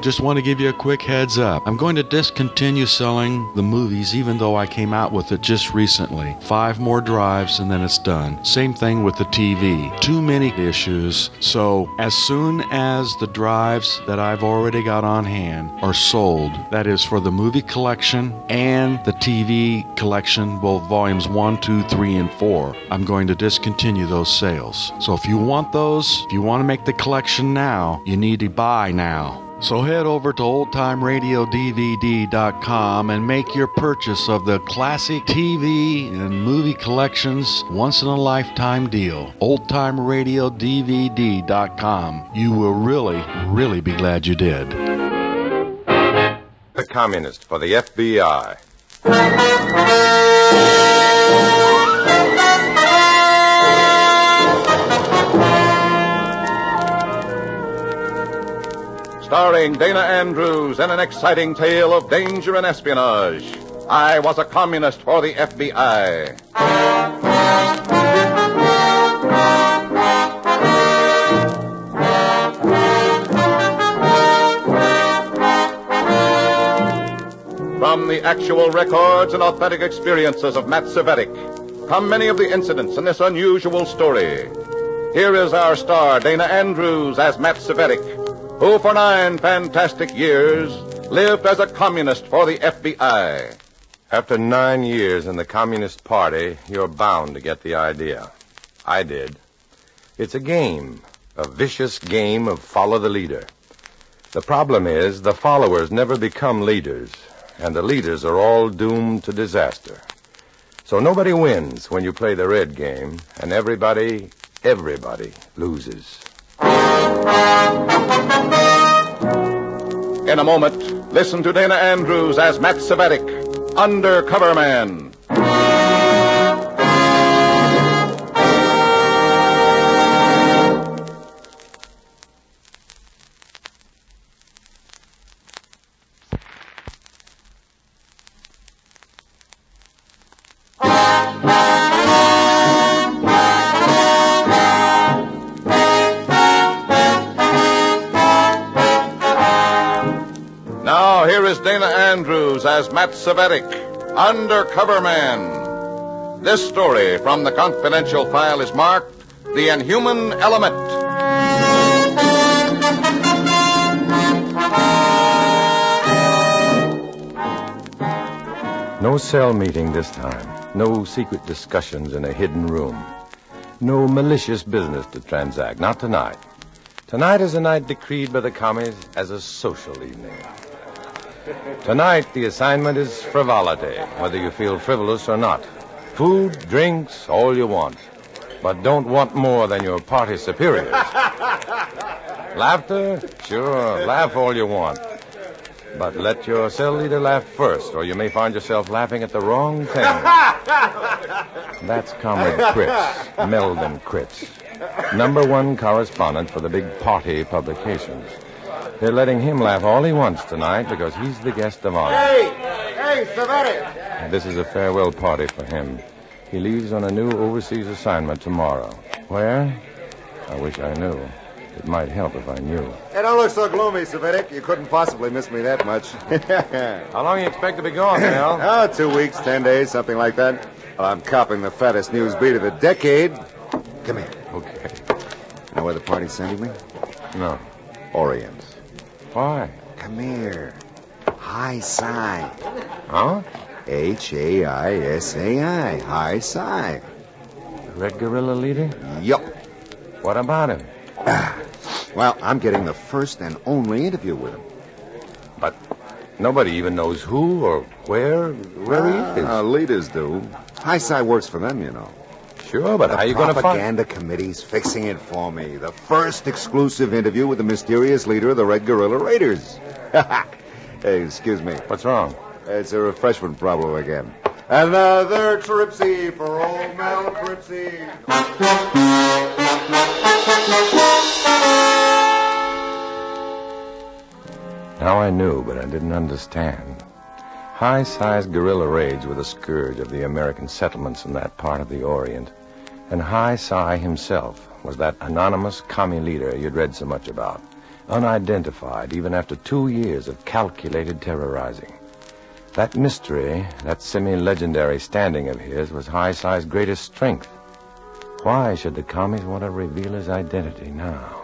just want to give you a quick heads up. I'm going to discontinue selling the movies even though I came out with it just recently. 5 more drives and then it's done. Same thing with the TV. Too many issues. So as soon as the drives that I've already got on hand are sold, that is for the movie collection and the TV collection, both volumes 1, 2, 3, and 4, I'm going to discontinue those sales. So if you want those, if you want to make the collection now, you need to buy now. So head over to oldtimeradiodvd.com and make your purchase of the classic TV and movie collections once-in-a-lifetime deal. oldtimeradiodvd.com. You will really be glad you did. The Communist for the FBI. Starring Dana Andrews in an exciting tale of danger and espionage. I was a communist for the FBI. From the actual records and authentic experiences of Matthew Cvetic come many of the incidents in this unusual story. Here is our star, Dana Andrews, as Matthew Cvetic, who for 9 fantastic years lived as a communist for the FBI. After 9 years in the Communist Party, you're bound to get the idea. I did. It's a game, a vicious game of follow the leader. The problem is the followers never become leaders, and the leaders are all doomed to disaster. So nobody wins when you play the red game, and everybody loses. In a moment, listen to Dana Andrews as Matthew Cvetic, Undercover Man. Now, here is Dana Andrews as Matthew Cvetic, Undercover Man. This story from the confidential file is marked The Inhuman Element. No cell meeting this time. No secret discussions in a hidden room. No malicious business to transact. Not tonight. Tonight is a night decreed by the commies as a social evening. Tonight, the assignment is frivolity, whether you feel frivolous or not. Food, drinks, all you want. But don't want more than your party superiors. Laughter? Sure, laugh all you want. But let your cell leader laugh first, or you may find yourself laughing at the wrong thing. That's Comrade Critz, Meldon Critz, #1 correspondent for the big party publications. They're letting him laugh all he wants tonight because he's the guest of honor. Hey, Cvetic! This is a farewell party for him. He leaves on a new overseas assignment tomorrow. Where? I wish I knew. It might help if I knew. Hey, don't look so gloomy, Cvetic. You couldn't possibly miss me that much. How long do you expect to be gone, Mel? 2 weeks, 10 days, something like that. Well, I'm copying the fattest news beat of the decade. Come here. Okay. Know where the party's sending me? No. Orient. Why? Come here. High Psi. Huh? Haisai. High Psi. The Red Guerrilla leader? Yup. What about him? Well, I'm getting the first and only interview with him. But nobody even knows who or where he is. Leaders do. High Psi works for them, you know. Sure, but how are you going to find... The propaganda committee's fixing it for me. The first exclusive interview with the mysterious leader of the Red Guerrilla Raiders. Hey, excuse me. What's wrong? It's a refreshment problem again. Another tripsy for old Mel Cripsy. Now I knew, but I didn't understand. High-sized guerrilla raids were the scourge of the American settlements in that part of the Orient. And High Psi himself was that anonymous commie leader you'd read so much about. unidentified even after 2 years of calculated terrorizing. That mystery, that semi-legendary standing of his, was High-Si's greatest strength. Why should the commies want to reveal his identity now?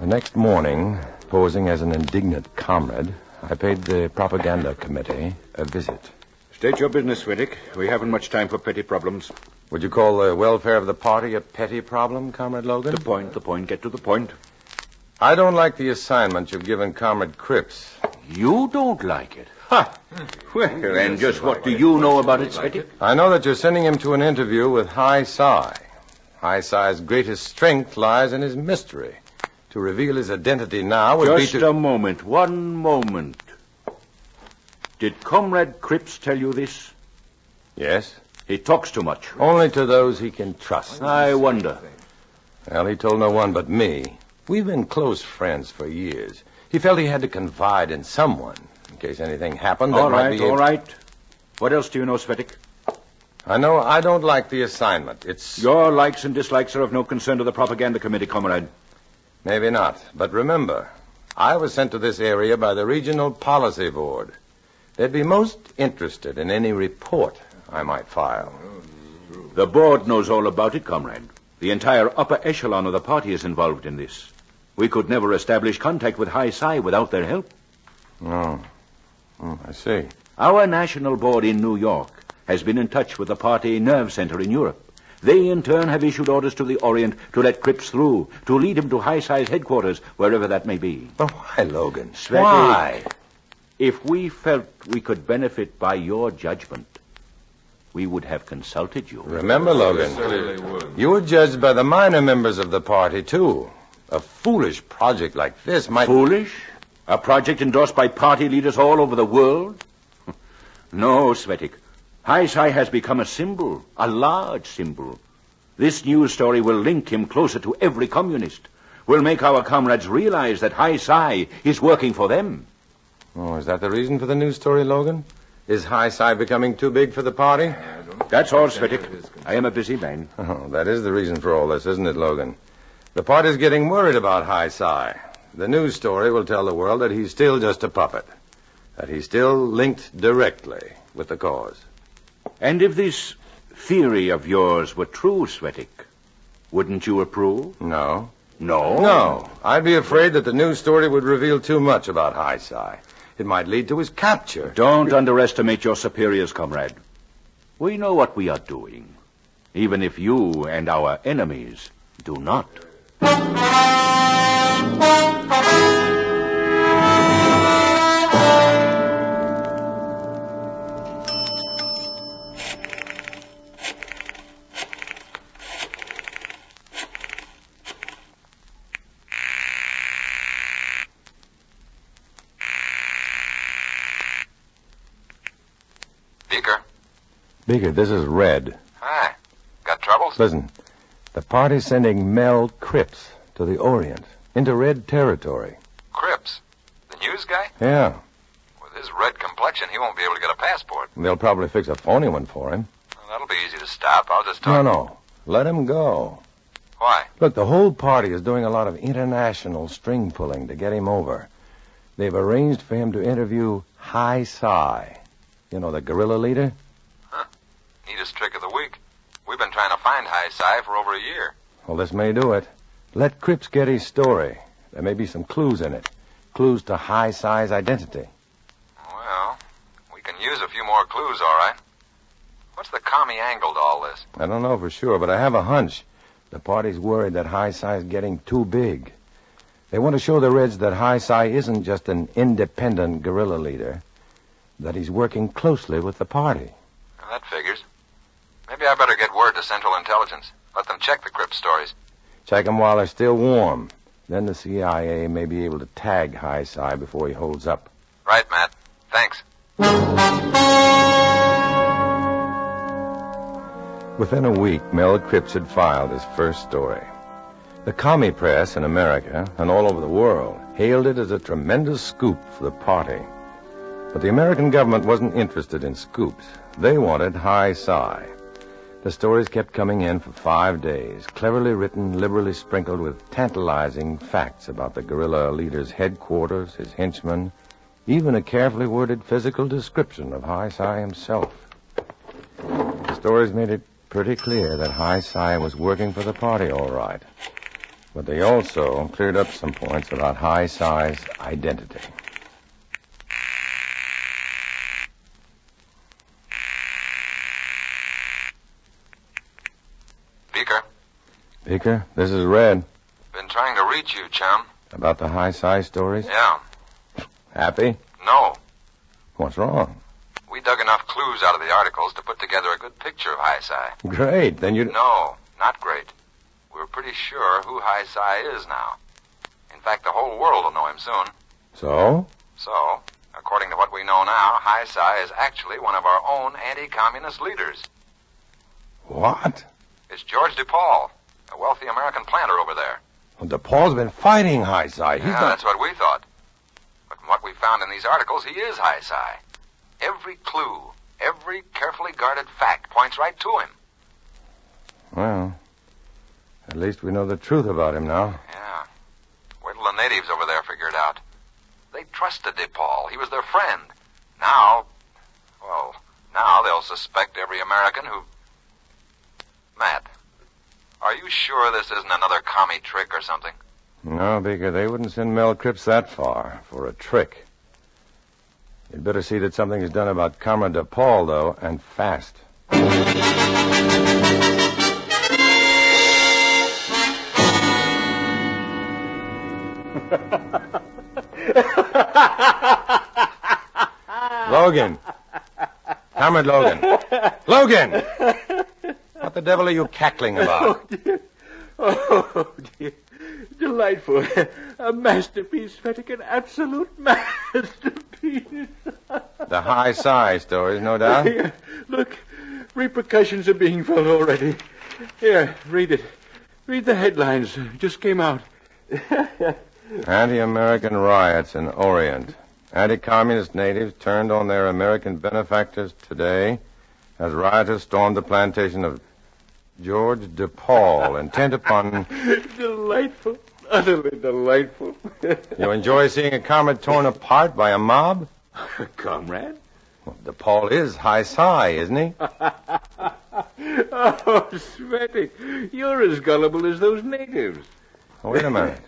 The next morning, posing as an indignant comrade, I paid the propaganda committee a visit. State your business, Cvetic. We haven't much time for petty problems. Would you call the welfare of the party a petty problem, Comrade Logan? The point. Get to the point. I don't like the assignment you've given Comrade Cripps. You don't like it? Ha! Well, and just what do you know about it, Cvetic? I know that you're sending him to an interview with High-Si. High-Si's greatest strength lies in his mystery. To reveal his identity now would be to... Just a moment. One moment. Did Comrade Cripps tell you this? Yes. He talks too much. Only to those he can trust. I wonder. Well, he told no one but me. We've been close friends for years. He felt he had to confide in someone in case anything happened that All might be... All right. What else do you know, Cvetic? I know I don't like the assignment. It's... Your likes and dislikes are of no concern to the propaganda committee, comrade. Maybe not. But remember, I was sent to this area by the Regional Policy Board. They'd be most interested in any report I might file. The board knows all about it, comrade. The entire upper echelon of the party is involved in this. We could never establish contact with High-Si without their help. Oh, I see. Our national board in New York has been in touch with the party nerve center in Europe. They, in turn, have issued orders to the Orient to let Cripps through, to lead him to High-Si's headquarters, wherever that may be. But why, Logan? Cvetic, Why? If we felt we could benefit by your judgment, we would have consulted you. Remember, Logan, you were judged by the minor members of the party, too. A foolish project like this might... Foolish? A project endorsed by party leaders all over the world? No, Cvetic. High-Si has become a symbol, a large symbol. This news story will link him closer to every communist. Will make our comrades realize that High-Si is working for them. Oh, is that the reason for the news story, Logan? Is High-Si becoming too big for the party? That's all, Cvetic. I am a busy man. Oh, that is the reason for all this, isn't it, Logan? The party's getting worried about High-Si. The news story will tell the world that he's still just a puppet. That he's still linked directly with the cause. And if this theory of yours were true, Cvetic, wouldn't you approve? No. No? No. I'd be afraid that the news story would reveal too much about High-Si. It might lead to his capture. Don't underestimate your superiors, comrade. We know what we are doing, even if you and our enemies do not. Beaker, this is Red. Hi. Got troubles? Listen, the party's sending Mel Cripps to the Orient, into Red territory. Cripps? The news guy? Yeah. With his red complexion, he won't be able to get a passport. They'll probably fix a phony one for him. Well, that'll be easy to stop. I'll just talk... No. Let him go. Why? Look, the whole party is doing a lot of international string pulling to get him over. They've arranged for him to interview High-Si. You know, the guerrilla leader? Neatest trick of the week. We've been trying to find High-Si for over a year. Well, this may do it. Let Cripps get his story. There may be some clues in it. Clues to High-Si's identity. Well, we can use a few more clues, all right. What's the commie angle to all this? I don't know for sure, but I have a hunch. The party's worried that High-Si's getting too big. They want to show the Reds that High-Si isn't just an independent guerrilla leader, that he's working closely with the party. Well, that figures. Maybe I better get word to Central Intelligence. Let them check the Cripps stories. Check them while they're still warm. Then the CIA may be able to tag High-Si before he holds up. Right, Matt. Thanks. Within a week, Mel Cripps had filed his first story. The commie press in America and all over the world hailed it as a tremendous scoop for the party. But the American government wasn't interested in scoops. They wanted High-Si. The stories kept coming in for 5 days, cleverly written, liberally sprinkled with tantalizing facts about the guerrilla leader's headquarters, his henchmen, even a carefully worded physical description of Hai Sai himself. The stories made it pretty clear that Hai Sai was working for the party all right. But they also cleared up some points about Hai Sai's identity. Beaker, this is Red. Been trying to reach you, chum. About the Hai Sai stories? Yeah. Happy? No. What's wrong? We dug enough clues out of the articles to put together a good picture of Hai Sai. Great. Then you... No, not great. We're pretty sure who Hai Sai is now. In fact, the whole world will know him soon. So? So, according to what we know now, Hai Sai is actually one of our own anti-communist leaders. What? It's George DePaul, a wealthy American planter over there. Well, DePaul's been fighting Hai Sai. Yeah, that's what we thought. But from what we found in these articles, he is Hai Sai. Every clue, every carefully guarded fact points right to him. Well, at least we know the truth about him now. Yeah. Wait till the natives over there figure it out. They trusted DePaul. He was their friend. Now they'll suspect every American who... Matt, are you sure this isn't another commie trick or something? No, Beaker, they wouldn't send Mel Cripps that far for a trick. You'd better see that something is done about Comrade DePaul, though, and fast. Logan. Comrade Logan. Logan! What the devil are you cackling about? Oh, dear. Delightful. A masterpiece, Cvetic, an absolute masterpiece. The Hai Sai stories, no doubt. Here, look, repercussions are being felt already. Here, read it. Read the headlines. Just came out. Anti-American riots in Orient. Anti-communist natives turned on their American benefactors today as rioters stormed the plantation of George DePaul, intent upon... Delightful. Utterly delightful. You enjoy seeing a comrade torn apart by a mob? Comrade? Well, DePaul is Hai Sai, isn't he? Oh, Cvetic, you're as gullible as those natives. Oh, wait a minute.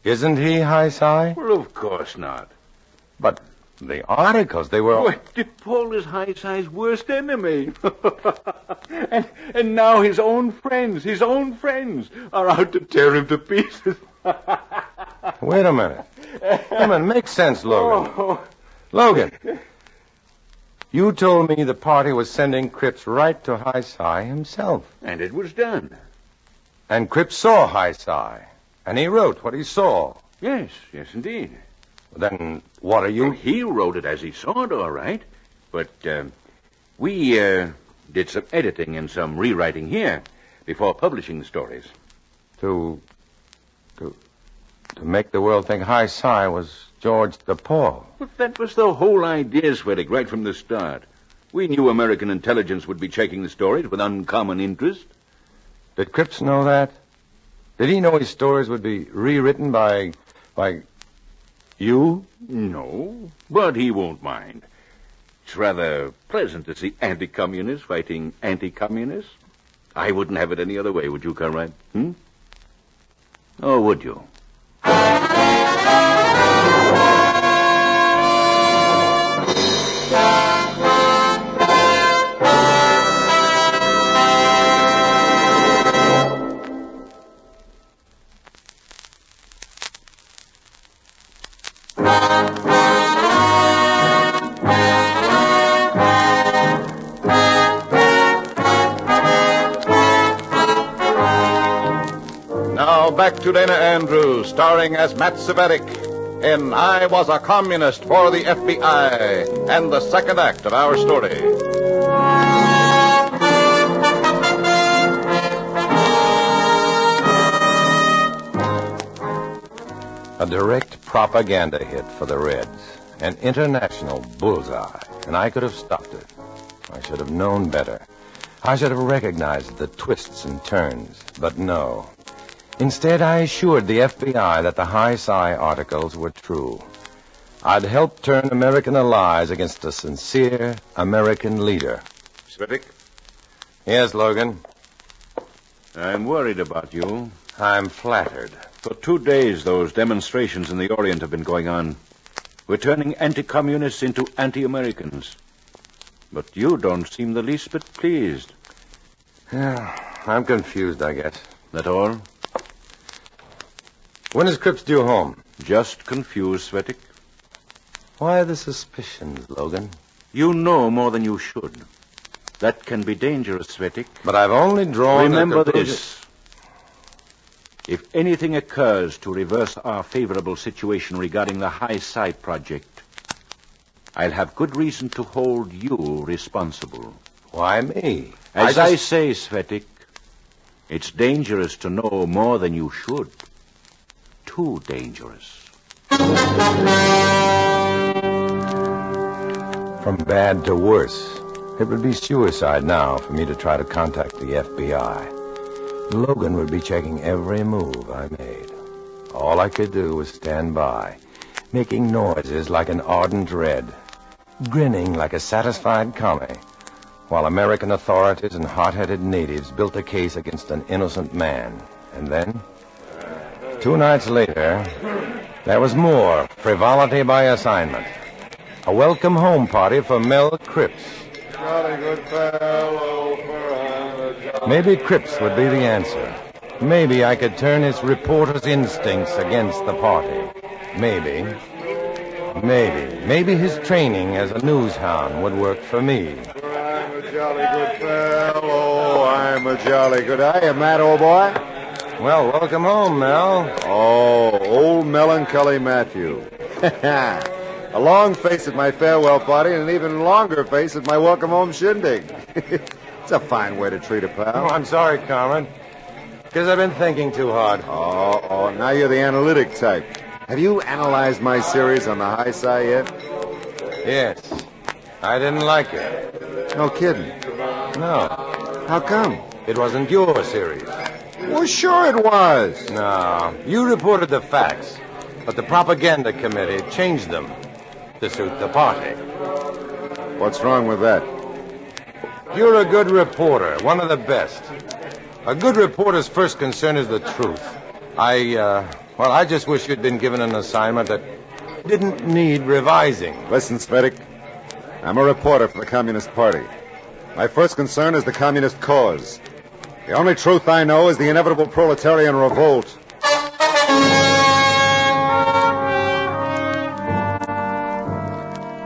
Isn't he Hai Sai? Well, of course not. But the articles, they were... What, DePaul is Hai Sai's worst enemy. and now his own friends are out to tear him to pieces. Wait a minute. Make sense, Logan. Oh. Logan, you told me the party was sending Cripps right to Hai Sai himself. And it was done. And Cripps saw Hai Sai, and he wrote what he saw. Yes, indeed. Then what are you... Well, he wrote it as he saw it, all right. But we did some editing and some rewriting here before publishing the stories. To make the world think Hai Sai was George DePaul. But that was the whole idea, Cvetic, right from the start. We knew American intelligence would be checking the stories with uncommon interest. Did Cripps know that? Did he know his stories would be rewritten by you? No, but he won't mind. It's rather pleasant to see anti-communists fighting anti-communists. I wouldn't have it any other way, would you, comrade? Or would you? Back to Dana Andrews, starring as Matt Cvetic in I Was a Communist for the FBI, and the second act of our story. A direct propaganda hit for the Reds. An international bullseye, and I could have stopped it. I should have known better. I should have recognized the twists and turns, but no. Instead, I assured the FBI that the high-psi articles were true. I'd helped turn American allies against a sincere American leader. Cvetic? Yes, Logan. I'm worried about you. I'm flattered. For 2 days, those demonstrations in the Orient have been going on. We're turning anti-communists into anti-Americans. But you don't seem the least bit pleased. Yeah, I'm confused, I guess. That all? When is Cripps due home? Just confused, Cvetic. Why the suspicions, Logan? You know more than you should. That can be dangerous, Cvetic. But I've only drawn... Remember this. If anything occurs to reverse our favorable situation regarding the high-psi project, I'll have good reason to hold you responsible. Why me? As I say, Cvetic, it's dangerous to know more than you should. Too dangerous. From bad to worse. It would be suicide now for me to try to contact the FBI. Logan would be checking every move I made. All I could do was stand by, making noises like an ardent red, grinning like a satisfied commie, while American authorities and hot-headed natives built a case against an innocent man. And then, 2 nights later, there was more frivolity by assignment. A welcome home party for Mel Cripps. Jolly good fellow, Maybe Cripps would be the answer. Maybe I could turn his reporter's instincts against the party. Maybe his training as a news hound would work for me. I'm a jolly good fellow. I'm a jolly good... Hiya, Matt, old boy. Well, welcome home, Mel. Oh, old melancholy Matthew. A long face at my farewell party and an even longer face at my welcome home shindig. It's a fine way to treat a pal. Oh, I'm sorry, Carmen. Because I've been thinking too hard. Oh, now you're the analytic type. Have you analyzed my series on the high side yet? Yes. I didn't like it. No kidding. No. How come? It wasn't your series. Well, sure it was. No. You reported the facts, but the propaganda committee changed them to suit the party. What's wrong with that? You're a good reporter, one of the best. A good reporter's first concern is the truth. I just wish you'd been given an assignment that didn't need revising. Listen, Cvetic. I'm a reporter for the Communist Party. My first concern is the communist cause. The only truth I know is the inevitable proletarian revolt.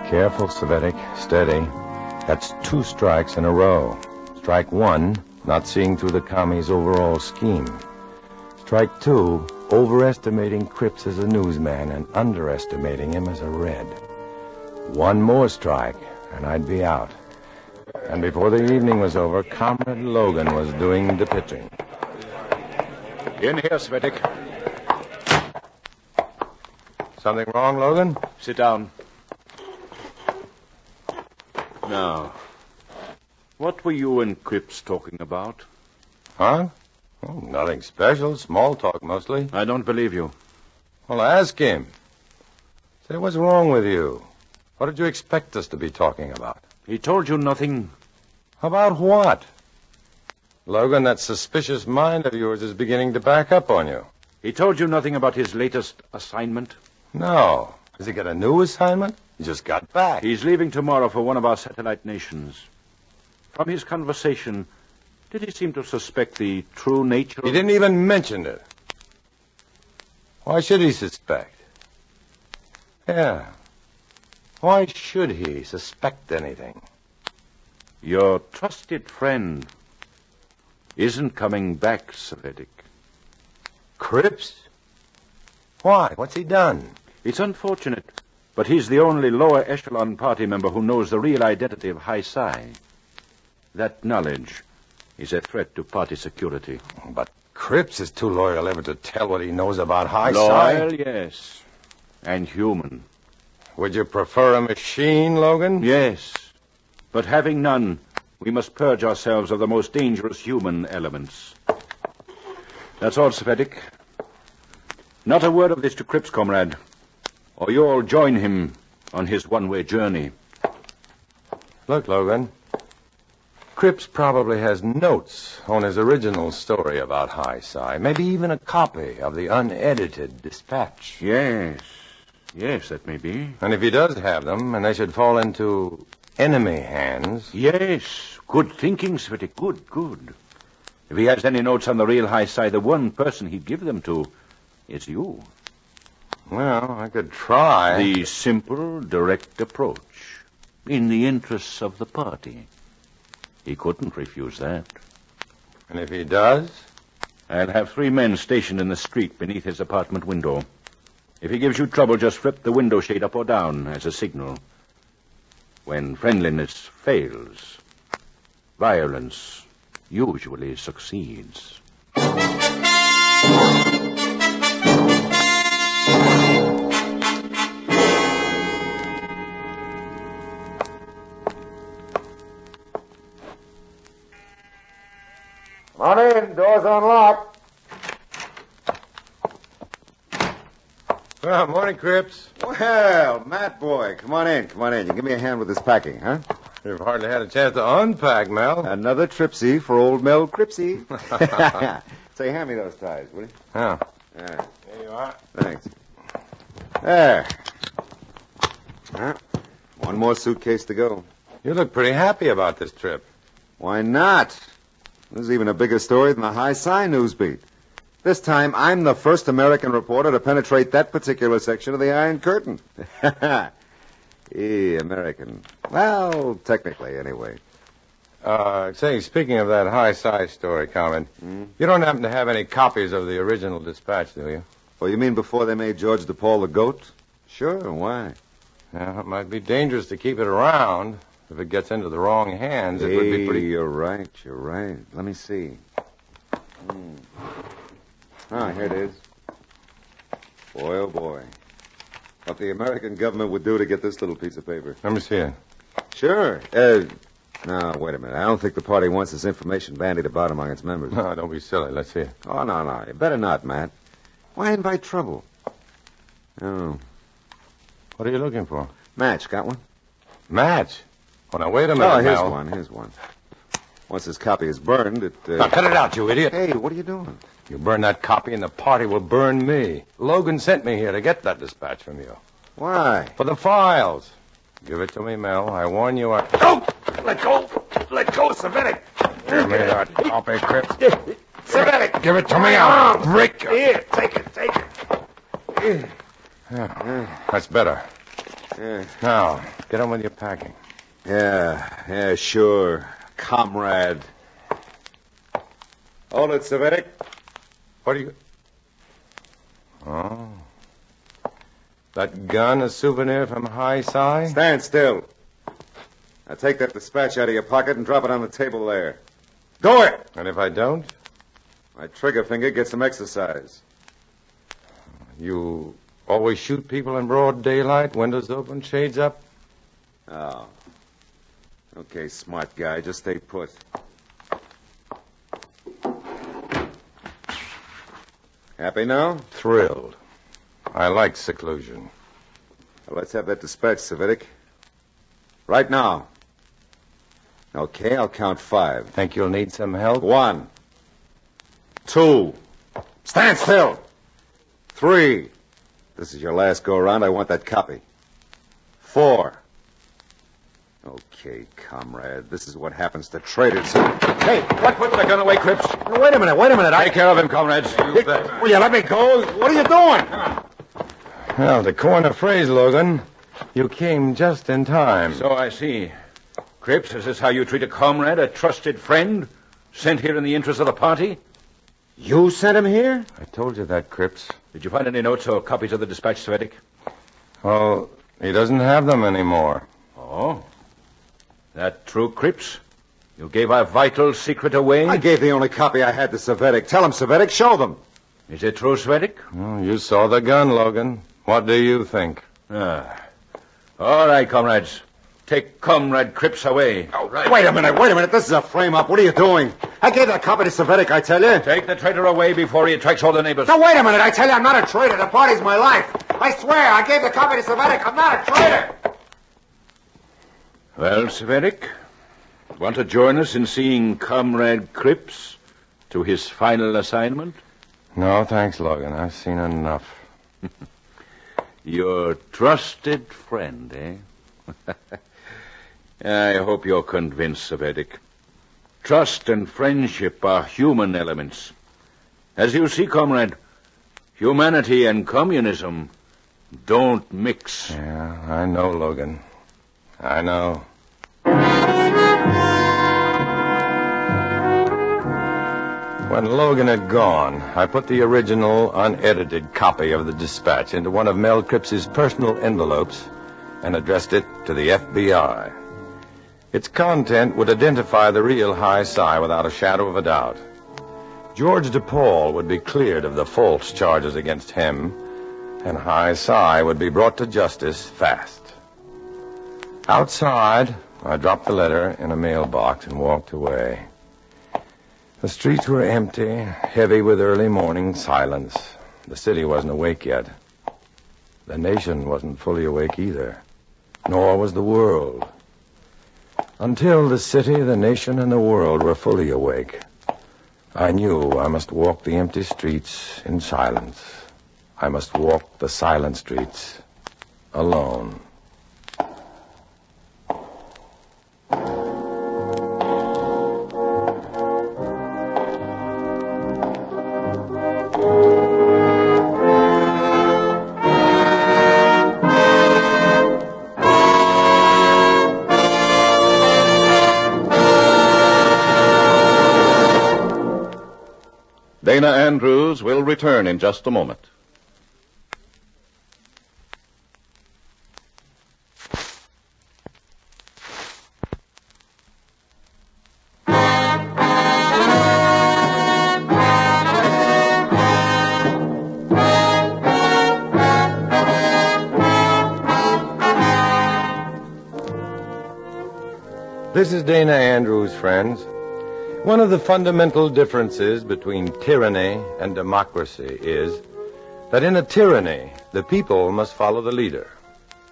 Careful, Cvetic. Steady. That's 2 strikes in a row. Strike 1, not seeing through the commies' overall scheme. Strike 2, overestimating Cripps as a newsman and underestimating him as a Red. 1 more strike, and I'd be out. And before the evening was over, Comrade Logan was doing the pitching. In here, Cvetic. Something wrong, Logan? Sit down. Now, what were you and Cripps talking about? Huh? Oh, nothing special. Small talk, mostly. I don't believe you. Well, ask him. Say, what's wrong with you? What did you expect us to be talking about? He told you nothing. About what? Logan, that suspicious mind of yours is beginning to back up on you. He told you nothing about his latest assignment? No. Has he got a new assignment? He just got back. He's leaving tomorrow for one of our satellite nations. From his conversation, did he seem to suspect the true nature of... He didn't even mention it. Why should he suspect? Yeah. Why should he suspect anything? Your trusted friend isn't coming back, Cvetic. Cripps? Why? What's he done? It's unfortunate, but he's the only lower echelon party member who knows the real identity of High Psi. That knowledge is a threat to party security. But Cripps is too loyal ever to tell what he knows about High Psi. Loyal, yes. And human. Would you prefer a machine, Logan? Yes. But having none We must purge ourselves of the most dangerous human elements. That's all, Cvetic. Not a word of this to Cripps, comrade, or you'll join him on his one-way journey. Look, Logan. Cripps probably has notes on his original story about High Psi. Maybe even a copy of the unedited dispatch. Yes, that may be. And if he does have them, and they should fall into enemy hands... Yes, good thinking, Cvetic. Good. If he has any notes on the real High Psi, the one person he'd give them to is you. Well, I could try. The simple, direct approach. In the interests of the party. He couldn't refuse that. And if he does? I'll have 3 men stationed in the street beneath his apartment window. If he gives you trouble, just flip the window shade up or down as a signal. When friendliness fails, violence usually succeeds. Come on in. Door's unlocked. Well, morning, Cripps. Well, Matt boy, come on in. You give me a hand with this packing, huh? You've hardly had a chance to unpack, Mel. Another tripsy for old Mel Cripsy. Say, hand me those ties, will you? Yeah. Yeah. There you are. Thanks. There. Huh? One more suitcase to go. You look pretty happy about this trip. Why not? This is even a bigger story than the High Psi news beat. This time, I'm the first American reporter to penetrate that particular section of the Iron Curtain. American. Well, technically, anyway. Say, speaking of that High Psi story, Comrade, you don't happen to have any copies of the original dispatch, do you? Oh, you mean before they made George DePaul the goat? Sure, why? Yeah, it might be dangerous to keep it around. If it gets into the wrong hands, it would be pretty... You're right. Let me see. Ah, here it is. Boy, oh boy. What the American government would do to get this little piece of paper. Let me see it. Sure. No, wait a minute. I don't think the party wants this information bandied about among its members. No, don't be silly. Let's see it. Oh, no. You better not, Matt. Why invite trouble? Oh. What are you looking for? Match, got one? Match? Oh, now, wait a minute, Oh, here's Mel. one. Once this copy is burned, it... Now, cut it out, you idiot. Hey, what are you doing? You burn that copy and the party will burn me. Logan sent me here to get that dispatch from you. Why? For the files. Give it to me, Mel. I warn you, Oh! Let go, Cvetic. Give me that copy, Cripps. Cvetic. Give it to me. I'll break you. Here, take it. Yeah, that's better. Yeah. Now, get on with your packing. Yeah, sure. Comrade. Hold it, Cvetic. What are you... Oh. That gun a souvenir from High Psi? Stand still. Now take that dispatch out of your pocket and drop it on the table there. Do it! And if I don't? My trigger finger gets some exercise. You always shoot people in broad daylight, windows open, shades up? Oh. Okay, smart guy. Just stay put. Happy now? Thrilled. I like seclusion. Well, let's have that dispatch, Cvetic. Right now. Okay, I'll count 5. Think you'll need some help? 1, 2. Stand still. 3. This is your last go-around. I want that copy. 4. Okay, comrade. This is what happens to traitors. Hey, what put the gun away, Cripps? Wait a minute. Take care of him, comrades. You bet. Will you let me go? What are you doing? Well, to coin a phrase, Logan, you came just in time. So I see. Cripps, is this how you treat a comrade, a trusted friend, sent here in the interest of the party? You sent him here? I told you that, Cripps. Did you find any notes or copies of the dispatch, Cvetic? Well, he doesn't have them anymore. Oh? That true, Cripps? You gave our vital secret away? I gave the only copy I had to Cvetic. Tell him, Cvetic. Show them. Is it true, Cvetic? Well, you saw the gun, Logan. What do you think? All right, comrades. Take Comrade Cripps away. Oh, right. Wait a minute. This is a frame-up. What are you doing? I gave that copy to Cvetic, I tell you. Take the traitor away before he attracts all the neighbors. Now, wait a minute. I tell you, I'm not a traitor. The party's my life. I swear, I gave the copy to Cvetic. I'm not a traitor. Well, Cvetic, want to join us in seeing Comrade Cripps to his final assignment? No, thanks, Logan. I've seen enough. Your trusted friend, eh? I hope you're convinced, Cvetic. Trust and friendship are human elements. As you see, comrade, humanity and communism don't mix. Yeah, I know, Logan. I know. When Logan had gone, I put the original, unedited copy of the dispatch into one of Mel Cripps's personal envelopes and addressed it to the FBI. Its content would identify the real High Psi without a shadow of a doubt. George DePaul would be cleared of the false charges against him, and High Psi would be brought to justice fast. Outside, I dropped the letter in a mailbox and walked away. The streets were empty, heavy with early morning silence. The city wasn't awake yet. The nation wasn't fully awake either, nor was the world. Until the city, the nation, and the world were fully awake, I knew I must walk the empty streets in silence. I must walk the silent streets alone. Dana Andrews will return in just a moment. This is Dana Andrews, friends. One of the fundamental differences between tyranny and democracy is that in a tyranny, the people must follow the leader.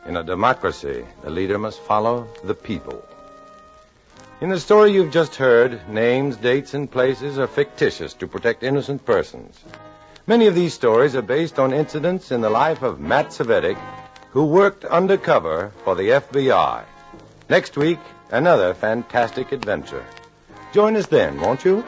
In a democracy, the leader must follow the people. In the story you've just heard, names, dates, and places are fictitious to protect innocent persons. Many of these stories are based on incidents in the life of Matt Cvetic, who worked undercover for the FBI. Next week, another fantastic adventure. Join us then, won't you?